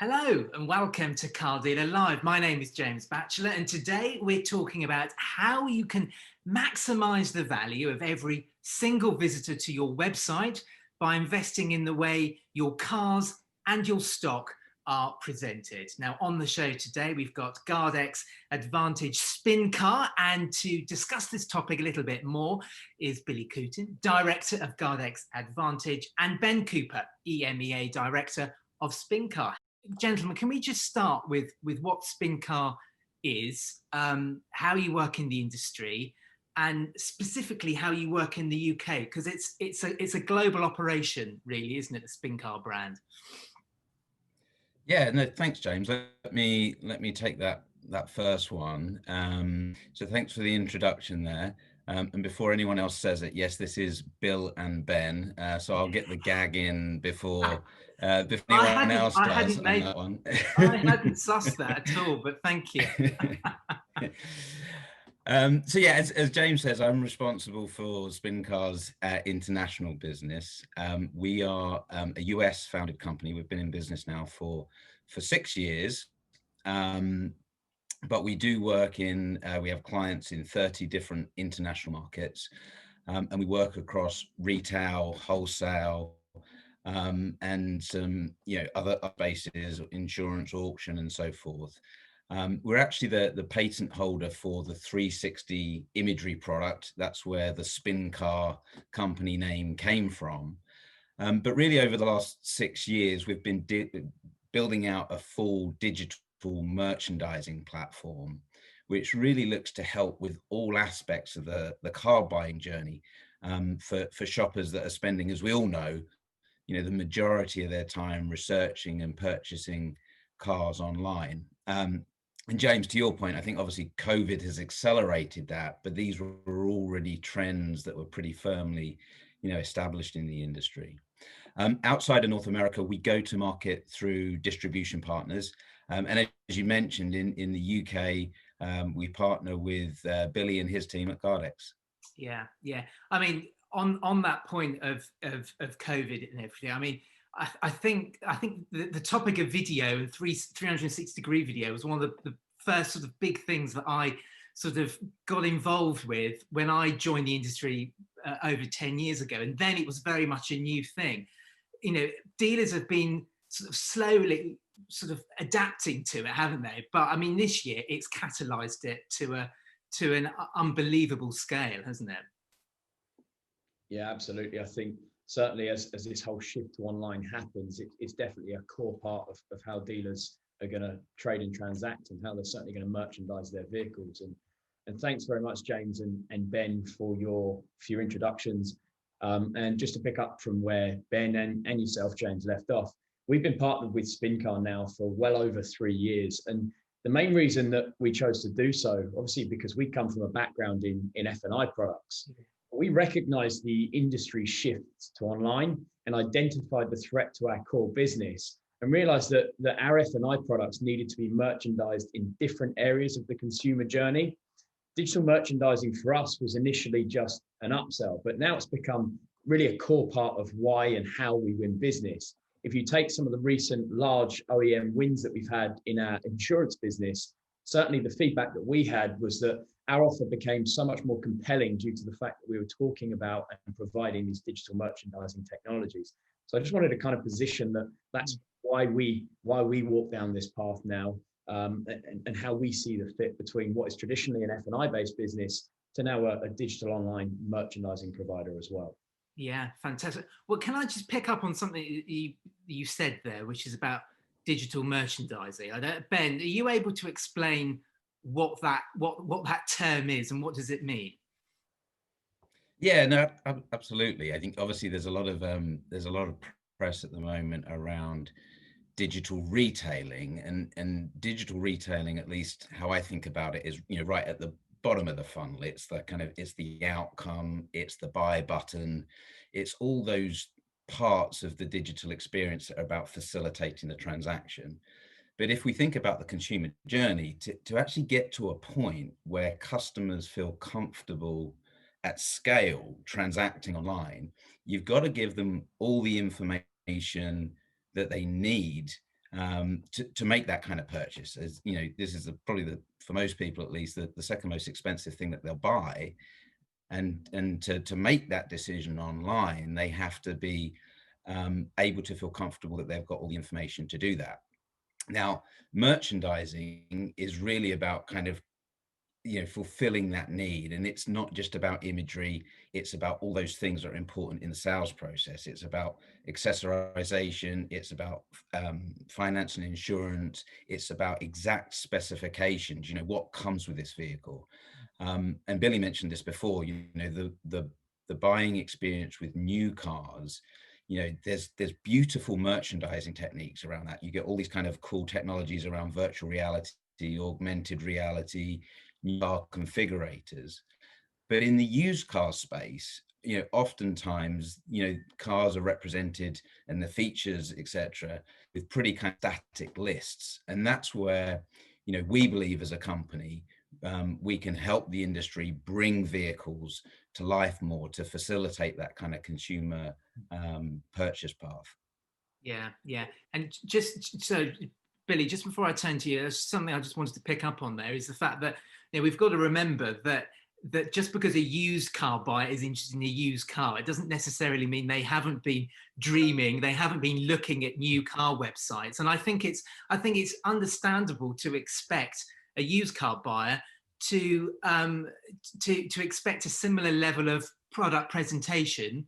Hello and welcome to Car Dealer Live. My name is James Batchelor and today we're talking about how you can maximize the value of every single visitor to your website by investing in the way your cars and your stock are presented. Now on the show today we've got GardX Advantage Spincar, and to discuss this topic a little bit more is Billy Cooten, Director of GardX Advantage, and Ben Cooper, EMEA Director of Spincar. Gentlemen, can we just start with what Spincar is, how you work in the industry, and specifically how you work in the UK, because it's a global operation, really, isn't it? The Spincar brand. Yeah, no, thanks, James. Let me take that first one. So thanks for the introduction there. And before anyone else says it, yes, this is Bill and Ben. So I'll get the gag in before anyone else does on that one. I hadn't sussed that at all, but thank you. So yeah, as James says, I'm responsible for Spincar's international business. We are a US founded company. We've been in business now for 6 years. But we do work in, we have clients in 30 different international markets, and we work across retail, wholesale, and some, other bases, insurance, auction, and so forth. We're actually the patent holder for the 360 imagery product. That's where the Spincar company name came from. But really over the last 6 years, we've been building out a full digital merchandising platform, which really looks to help with all aspects of the car buying journey, for shoppers that are spending, as we all know, the majority of their time researching and purchasing cars online. And James, to your point, I think obviously COVID has accelerated that, but these were already trends that were pretty firmly, established in the industry. Outside of North America, we go to market through distribution partners. And as you mentioned, in the UK, we partner with Billy and his team at GardX. Yeah. I mean, on that point of COVID and everything, I mean, I think the topic of video, 360-degree video, was one of the first sort of big things that I sort of got involved with when I joined the industry over 10 years ago. And then it was very much a new thing. Dealers have been sort of slowly sort of adapting to it, haven't they? But I mean, this year it's catalyzed it to an unbelievable scale, hasn't it? Yeah, absolutely. I think certainly as this whole shift to online happens, it's definitely a core part of how dealers are going to trade and transact, and how they're certainly going to merchandise their vehicles. And thanks very much, James and Ben, for your introductions. And just to pick up from where Ben and yourself, James, left off, we've been partnered with Spincar now for well over 3 years. And the main reason that we chose to do so, obviously, because we come from a background in F&I products. We recognized the industry shift to online and identified the threat to our core business, and realized that our F&I products needed to be merchandised in different areas of the consumer journey. Digital merchandising for us was initially just an upsell, but now it's become really a core part of why and how we win business. If you take some of the recent large OEM wins that we've had in our insurance business, certainly the feedback that we had was that our offer became so much more compelling due to the fact that we were talking about and providing these digital merchandising technologies. So I just wanted to kind of position that's why we walk down this path now, and how we see the fit between what is traditionally an F&I based business to now a digital online merchandising provider as well. Yeah, fantastic. Well, can I just pick up on something you said there, which is about digital merchandising? Ben, are you able to explain what that term is and what does it mean? Yeah, no, absolutely. I think obviously there's a lot of press at the moment around digital retailing, and digital retailing, at least how I think about it, is right at the bottom of the funnel. It's the outcome, it's the buy button, it's all those parts of the digital experience that are about facilitating the transaction. But if we think about the consumer journey, to actually get to a point where customers feel comfortable at scale transacting online, you've got to give them all the information that they need to make that kind of purchase. As you know, this is probably for most people at least, the second most expensive thing that they'll buy. And to make that decision online, they have to be able to feel comfortable that they've got all the information to do that. Now, merchandising is really about kind of, fulfilling that need. And it's not just about imagery, it's about all those things that are important in the sales process. It's about accessorization, it's about finance and insurance, it's about exact specifications, what comes with this vehicle. And Billy mentioned this before, the buying experience with new cars, there's beautiful merchandising techniques around that. You get all these kind of cool technologies around virtual reality, augmented reality, new car configurators. But in the used car space, oftentimes, cars are represented and the features, etc., with pretty kind of static lists. And that's where, we believe as a company, we can help the industry bring vehicles to life more to facilitate that kind of consumer purchase path. Yeah. And just so, Billy, just before I turn to you, there's something I just wanted to pick up on there is the fact that we've got to remember that just because a used car buyer is interested in a used car, it doesn't necessarily mean they haven't been dreaming, they haven't been looking at new car websites. And I think it's understandable to expect a used car buyer to expect a similar level of product presentation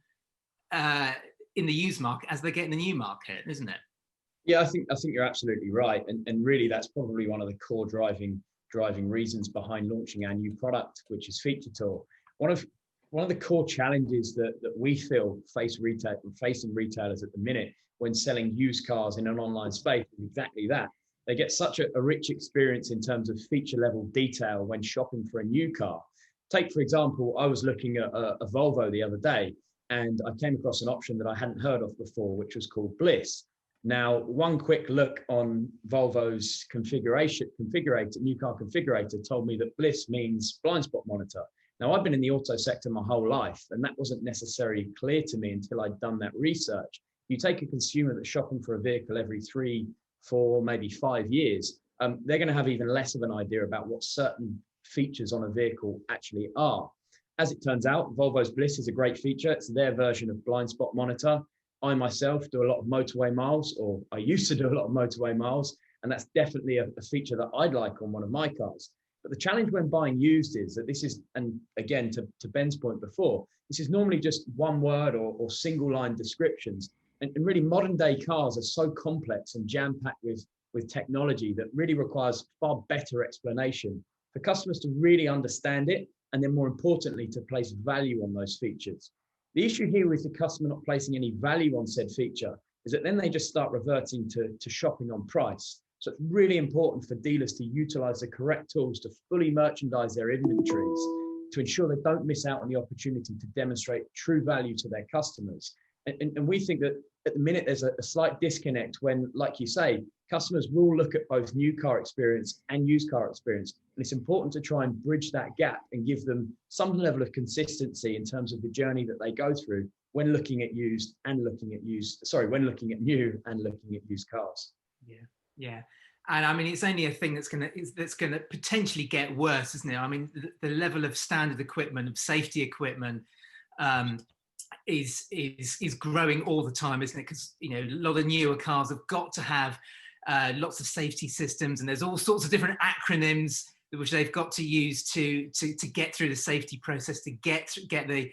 in the used market as they get in the new market, isn't it? Yeah, I think you're absolutely right, and really that's probably one of the core driving reasons behind launching our new product, which is Feature Tour. One of the core challenges that we feel facing retailers at the minute when selling used cars in an online space is exactly that. They get such a rich experience in terms of feature level detail when shopping for a new car. Take, for example, I was looking at a Volvo the other day, and I came across an option that I hadn't heard of before, which was called Bliss. Now, one quick look on Volvo's new car configurator told me that Bliss means blind spot monitor. Now, I've been in the auto sector my whole life, and that wasn't necessarily clear to me until I'd done that research. You take a consumer that's shopping for a vehicle every 3, 4, maybe 5 years, they're going to have even less of an idea about what certain features on a vehicle actually are. As it turns out, Volvo's Bliss is a great feature. It's their version of blind spot monitor. I myself do a lot of motorway miles, or I used to do a lot of motorway miles, and that's definitely a feature that I'd like on one of my cars. But the challenge when buying used is that this is, and again, to Ben's point before, this is normally just one word or single line descriptions. And really modern day cars are so complex and jam-packed with technology that really requires far better explanation for customers to really understand it, and then more importantly, to place value on those features. The issue here with the customer not placing any value on said feature is that then they just start reverting to shopping on price. So it's really important for dealers to utilize the correct tools to fully merchandise their inventories to ensure they don't miss out on the opportunity to demonstrate true value to their customers. And we think that at the minute there's a slight disconnect when, like you say, customers will look at both new car experience and used car experience. And it's important to try and bridge that gap and give them some level of consistency in terms of the journey that they go through when looking at new and looking at used cars. Yeah. And I mean, it's only a thing that's going to potentially get worse, isn't it? I mean, the level of standard equipment, of safety equipment, is growing all the time, isn't it? Because a lot of newer cars have got to have lots of safety systems, and there's all sorts of different acronyms which they've got to use to get through the safety process, to get the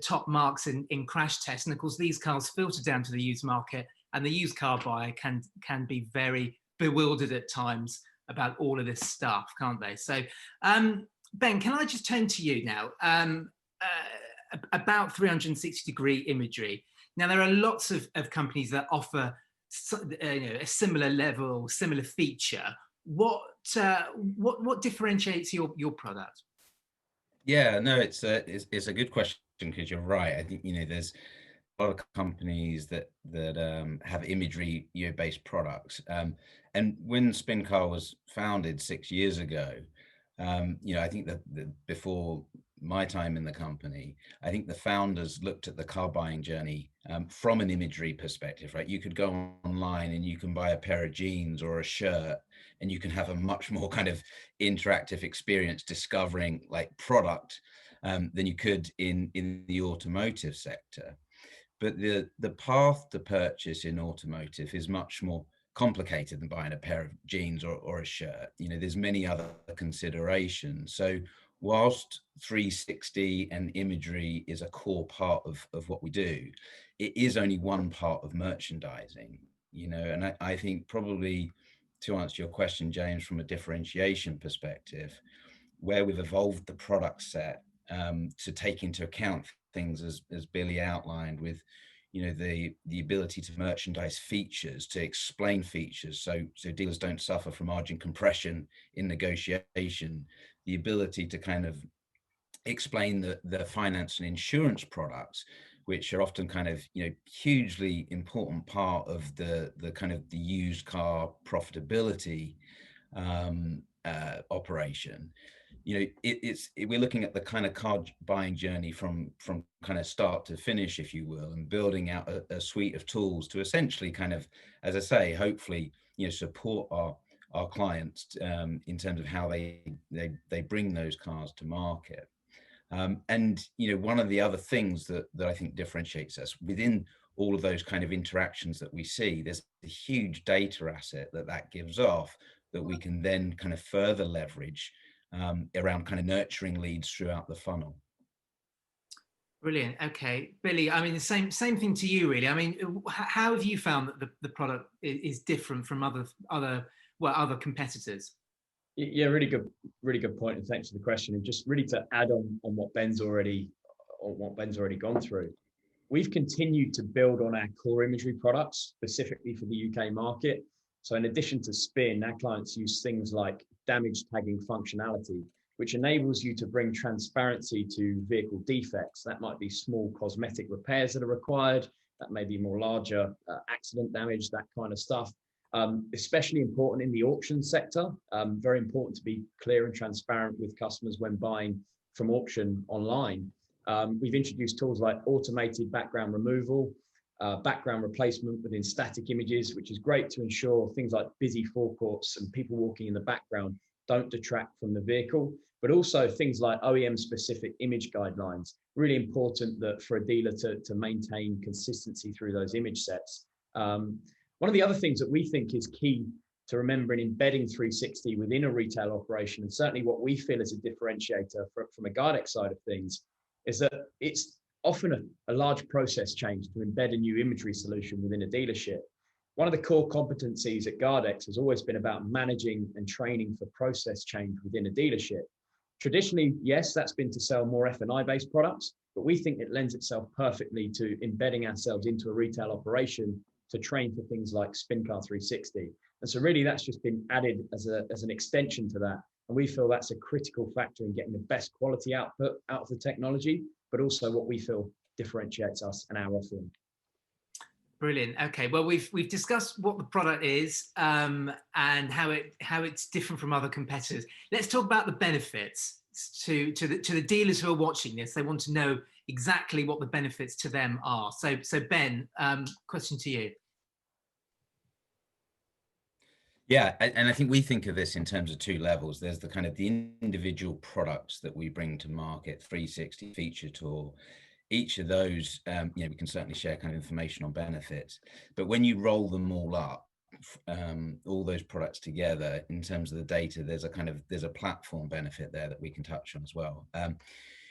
top marks in crash tests. And of course, these cars filter down to the used market, and the used car buyer can be very bewildered at times about all of this stuff, can't they? So, Ben, can I just turn to you now? About 360-degree imagery. Now, there are lots of companies that offer a similar level, similar feature. What differentiates your product? Yeah, no, it's a good question, because you're right. I think there's a lot of companies that have imagery based products. And when Spincar was founded 6 years ago, I think that before my time in the company, I think the founders looked at the car buying journey from an imagery perspective, right? You could go online and you can buy a pair of jeans or a shirt, and you can have a much more kind of interactive experience discovering like product than you could in the automotive sector. But the path to purchase in automotive is much more complicated than buying a pair of jeans or a shirt. You know, there's many other considerations. So whilst 360 and imagery is a core part of what we do, it is only one part of merchandising, you know. And I think probably, to answer your question, James, from a differentiation perspective, where we've evolved the product set to take into account things as Billy outlined, with you know the ability to merchandise features, to explain features, so dealers don't suffer from margin compression in negotiation, the ability to kind of explain the finance and insurance products, which are often kind of, you know, hugely important part of the kind of the used car profitability operation. You know, we're looking at the kind of car buying journey from kind of start to finish, if you will, and building out a suite of tools to essentially kind of, as I say, hopefully, you know, support our clients in terms of how they bring those cars to market. And you know, one of the other things that I think differentiates us within all of those kind of interactions that we see, there's a huge data asset that gives off, that we can then kind of further leverage around kind of nurturing leads throughout the funnel. Brilliant. Okay, Billy. I mean, the same thing to you, really. I mean, how have you found that the product is different from other competitors? Yeah, really good point, and thanks for the question. And just really to add on what Ben's already gone through, we've continued to build on our core imagery products specifically for the UK market. So in addition to Spin, our clients use things like damage tagging functionality, which enables you to bring transparency to vehicle defects. That might be small cosmetic repairs that are required. That may be more larger accident damage, that kind of stuff. Especially important in the auction sector. Very important to be clear and transparent with customers when buying from auction online. We've introduced tools like automated background removal, background replacement within static images, which is great to ensure things like busy forecourts and people walking in the background don't detract from the vehicle, but also things like OEM specific image guidelines. Really important that for a dealer to maintain consistency through those image sets. One of the other things that we think is key to remember in embedding 360 within a retail operation, and certainly what we feel is a differentiator from a GardX side of things, is that it's often a large process change to embed a new imagery solution within a dealership. One of the core competencies at GardX has always been about managing and training for process change within a dealership. Traditionally, yes, that's been to sell more F&I based products, but we think it lends itself perfectly to embedding ourselves into a retail operation to train for things like Spincar 360. And so really that's just been added as an extension to that. And we feel that's a critical factor in getting the best quality output out of the technology, but also what we feel differentiates us and our offering. Brilliant. Okay, well, we've discussed what the product is and how it's different from other competitors. Let's talk about the benefits to the dealers who are watching this. They want to know exactly what the benefits to them are. So Ben, question to you. Yeah, and I think we think of this in terms of two levels. There's the kind of the individual products that we bring to market, 360 feature tool. Each of those, you know, we can certainly share kind of information on benefits, but when you roll them all up, all those products together in terms of the data, there's a platform benefit there that we can touch on as well.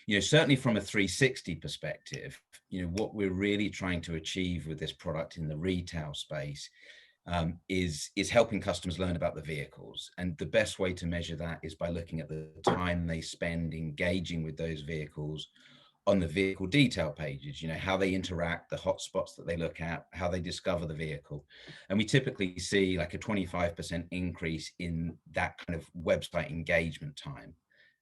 You know, certainly from a 360 perspective, you know, what we're really trying to achieve with this product in the retail space is helping customers learn about the vehicles. And the best way to measure that is by looking at the time they spend engaging with those vehicles on the vehicle detail pages, you know, how they interact, the hotspots that they look at, how they discover the vehicle. And we typically see like a 25% increase in that kind of website engagement time.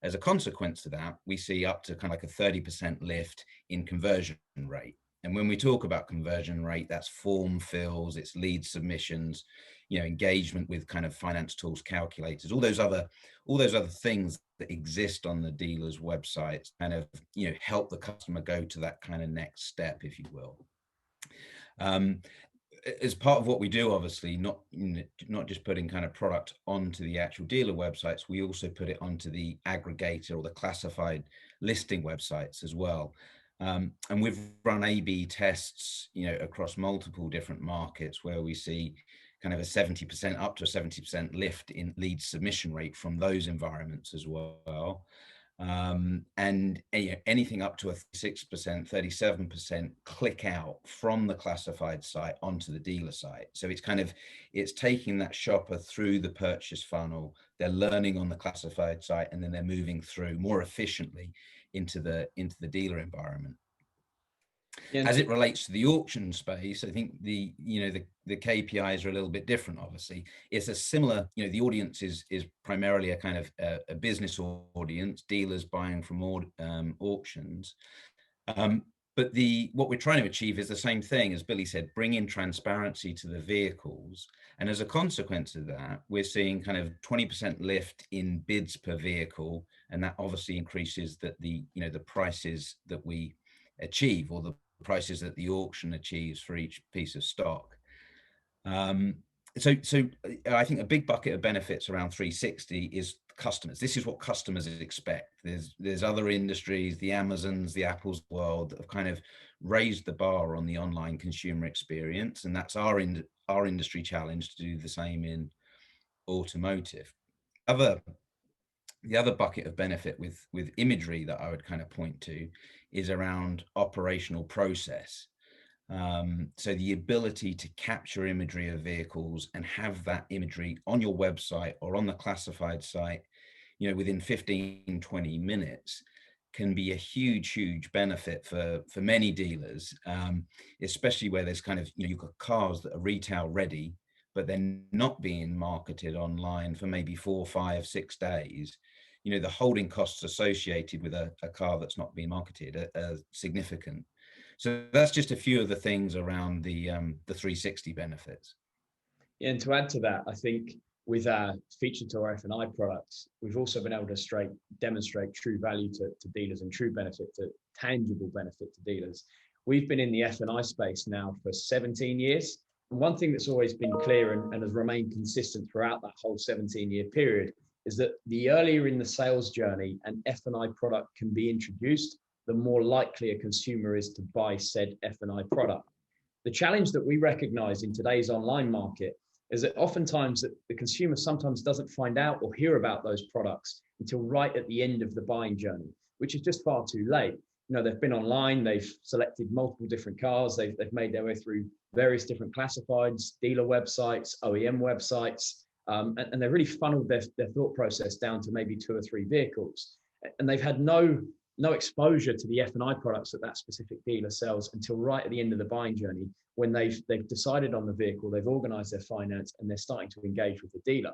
As a consequence of that, we see up to kind of like a 30% lift in conversion rate. And when we talk about conversion rate, that's form fills, it's lead submissions, engagement with kind of finance tools, calculators, all those other things that exist on the dealer's websites, kind of, help the customer go to that kind of next step, if you will. As part of what we do, obviously, not just putting kind of product onto the actual dealer websites, we also put it onto the aggregator or the classified listing websites as well. And we've run A/B tests, across multiple different markets where we see kind of a 70% up to a 70% lift in lead submission rate from those environments as well. And anything up to a 6%, 37% click out from the classified site onto the dealer site. So it's taking that shopper through the purchase funnel. They're learning on the classified site, and then they're moving through more efficiently into the dealer environment. As it relates to the auction space, I think the KPIs are a little bit different. Obviously, it's a similar, the audience is primarily a kind of a business audience, dealers buying from auctions. But what we're trying to achieve is the same thing, as Billy said, bring in transparency to the vehicles. And as a consequence of that, we're seeing kind of 20% lift in bids per vehicle, and that obviously increases the prices that we achieve, or the prices that the auction achieves for each piece of stock. So I think a big bucket of benefits around 360 is customers. This is what customers expect. There's other industries, the Amazons, the Apples world, that have kind of raised the bar on the online consumer experience, and that's our industry challenge to do the same in automotive. The other bucket of benefit with imagery that I would kind of point to is around operational process. So the ability to capture imagery of vehicles and have that imagery on your website or on the classified site, within 15, 20 minutes can be a huge benefit for many dealers, especially where there's kind of, you've got cars that are retail ready, but they're not being marketed online for maybe 4, 5, 6 days. The holding costs associated with a car that's not being marketed are significant. So that's just a few of the things around the 360 benefits. Yeah, and to add to that, I think with our feature to our F&I products, we've also been able to demonstrate true value to dealers and true benefit, to tangible benefit to dealers. We've been in the F&I space now for 17 years. And one thing that's always been clear and has remained consistent throughout that whole 17-year period is that the earlier in the sales journey an F&I product can be introduced, the more likely a consumer is to buy said F&I product. The challenge that we recognize in today's online market is that oftentimes that the consumer sometimes doesn't find out or hear about those products until right at the end of the buying journey, which is just far too late. They've been online, they've selected multiple different cars, they've made their way through various different classifieds, dealer websites, OEM websites, and they've really funneled their thought process down to maybe 2 or 3 vehicles. And they've had no exposure to the F&I products that specific dealer sells until right at the end of the buying journey, when they've decided on the vehicle, they've organized their finance, and they're starting to engage with the dealer.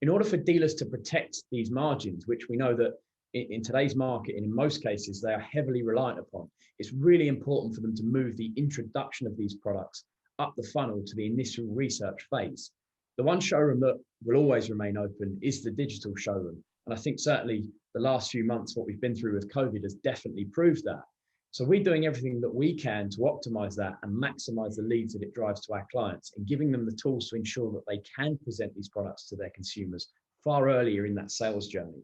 In order for dealers to protect these margins, which we know that in today's market, and in most cases, they are heavily reliant upon, it's really important for them to move the introduction of these products up the funnel to the initial research phase. The one showroom that will always remain open is the digital showroom. And I think certainly the last few months, what we've been through with COVID has definitely proved that. So we're doing everything that we can to optimize that and maximize the leads that it drives to our clients, and giving them the tools to ensure that they can present these products to their consumers far earlier in that sales journey.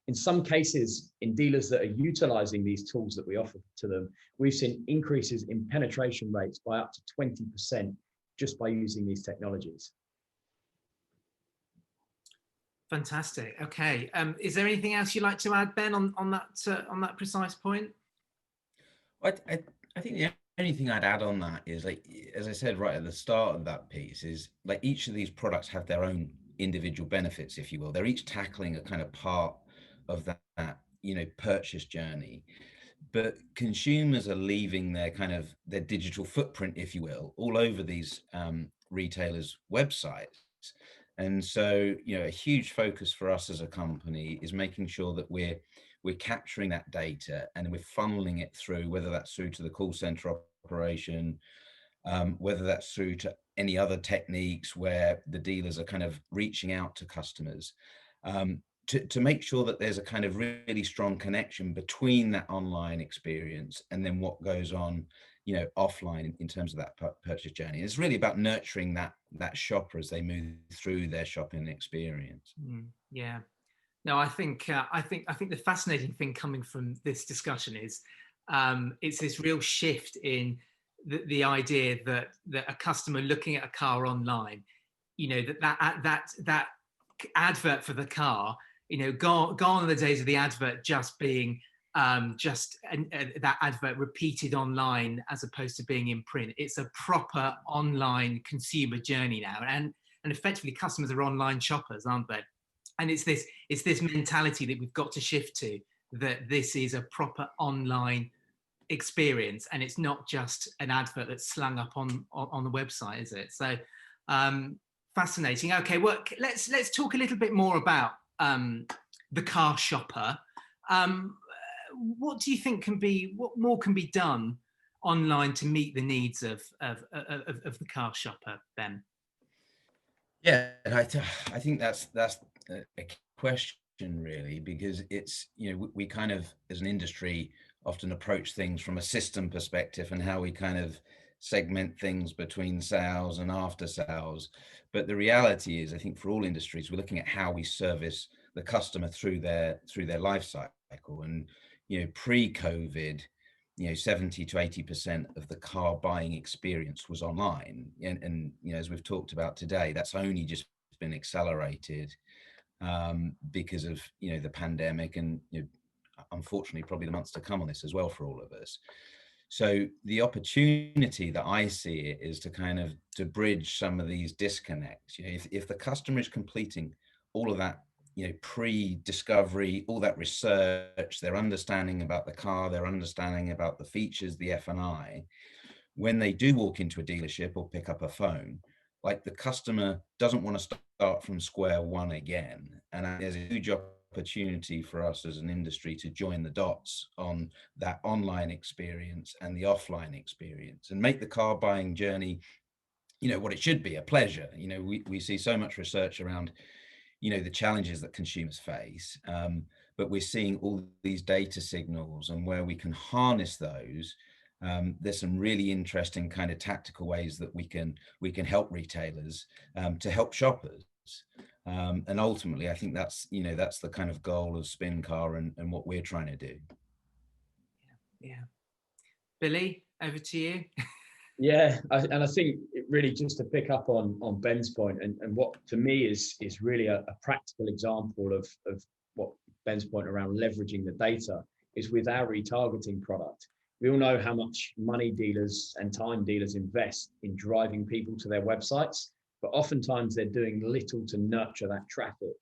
In some cases, in dealers that are utilizing these tools that we offer to them, we've seen increases in penetration rates by up to 20% just by using these technologies. Fantastic. Okay. Is there anything else you'd like to add, Ben, on that precise point? I think the only thing I'd add on that is, like, as I said right at the start of that piece, is like each of these products have their own individual benefits, if you will. They're each tackling a kind of part of that purchase journey, but consumers are leaving their digital footprint, if you will, all over these retailers' websites. And so, a huge focus for us as a company is making sure that we're capturing that data and we're funneling it through, whether that's through to the call center operation, whether that's through to any other techniques where the dealers are kind of reaching out to customers, to make sure that there's a kind of really strong connection between that online experience and then what goes on, you know, offline in terms of that purchase journey. It's really about nurturing that shopper as they move through their shopping experience. Yeah. No, I think the fascinating thing coming from this discussion is it's this real shift in the idea that a customer looking at a car online, you know, that advert for the car, you know, gone are the days of the advert just being that advert repeated online as opposed to being in print. It's a proper online consumer journey now, and effectively customers are online shoppers, aren't they? And it's this mentality that we've got to shift to, that this is a proper online experience and it's not just an advert that's slung up on the website, is it? So fascinating. Okay, well, let's talk a little bit more about the car shopper. What do you think what more can be done online to meet the needs of the car shopper, Ben? Yeah, and I think that's a question really, because it's, you know, we kind of as an industry often approach things from a system perspective and how we kind of segment things between sales and after sales. But the reality is, I think for all industries, we're looking at how we service the customer through their life cycle. And, you know, pre-COVID, you know, 70 to 80% of the car buying experience was online. And, you know, as we've talked about today, that's only just been accelerated because of, you know, the pandemic and, you know, unfortunately probably the months to come on this as well for all of us. So the opportunity that I see is to kind of to bridge some of these disconnects. You know, if the customer is completing all of that, you know, pre-discovery, all that research, their understanding about the car, their understanding about the features, the F&I, when they do walk into a dealership or pick up a phone, like the customer doesn't want to start from square one again. And there's a huge opportunity for us as an industry to join the dots on that online experience and the offline experience and make the car buying journey, you know, what it should be, a pleasure. You know, we see so much research around, you know, the challenges that consumers face, but we're seeing all these data signals, and where we can harness those, there's some really interesting kind of tactical ways that we can help retailers to help shoppers. And ultimately, I think that's, you know, that's the kind of goal of Spincar and what we're trying to do. Yeah. Billy, over to you. Yeah, and I think it really, just to pick up on Ben's point, and what to me is really a practical example of what Ben's point around leveraging the data is with our retargeting product. We all know how much money dealers and time dealers invest in driving people to their websites, but oftentimes they're doing little to nurture that traffic.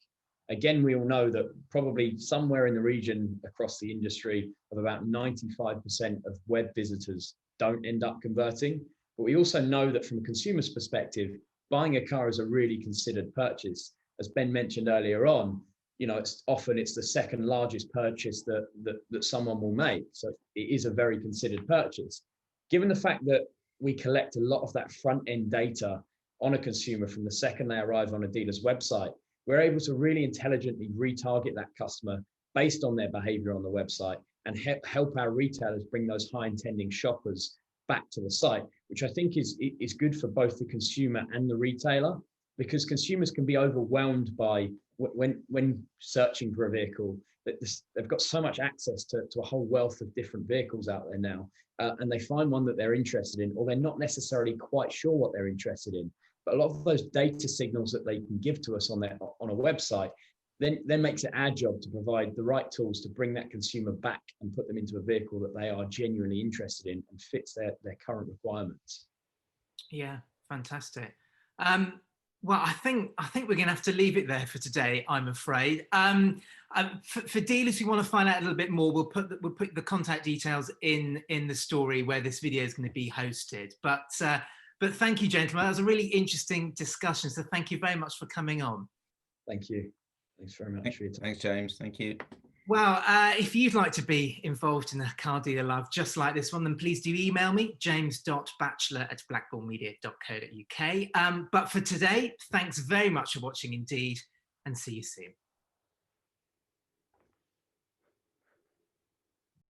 Again, we all know that probably somewhere in the region across the industry of about 95% of web visitors don't end up converting. But we also know that from a consumer's perspective, buying a car is a really considered purchase. As Ben mentioned earlier on, you know, it's the second largest purchase that someone will make. So it is a very considered purchase. Given the fact that we collect a lot of that front end data on a consumer from the second they arrive on a dealer's website, we're able to really intelligently retarget that customer based on their behavior on the website and help our retailers bring those high intending shoppers back to the site, which I think is good for both the consumer and the retailer, because consumers can be overwhelmed by when searching for a vehicle, that they've got so much access to a whole wealth of different vehicles out there now, and they find one that they're interested in, or they're not necessarily quite sure what they're interested in. But a lot of those data signals that they can give to us on a website then makes it our job to provide the right tools to bring that consumer back and put them into a vehicle that they are genuinely interested in and fits their current requirements. Yeah, fantastic. Well, I think we're going to have to leave it there for today, I'm afraid. For dealers who want to find out a little bit more, we'll put the contact details in the story where this video is going to be hosted. But thank you, gentlemen. That was a really interesting discussion. So thank you very much for coming on. Thank you. Thanks very much for your time. Thanks, James. Thank you. Well, if you'd like to be involved in a Car Dealer Live just like this one, then please do email me, james.batchelor@blackballmedia.co.uk. But for today, thanks very much for watching indeed, and see you soon.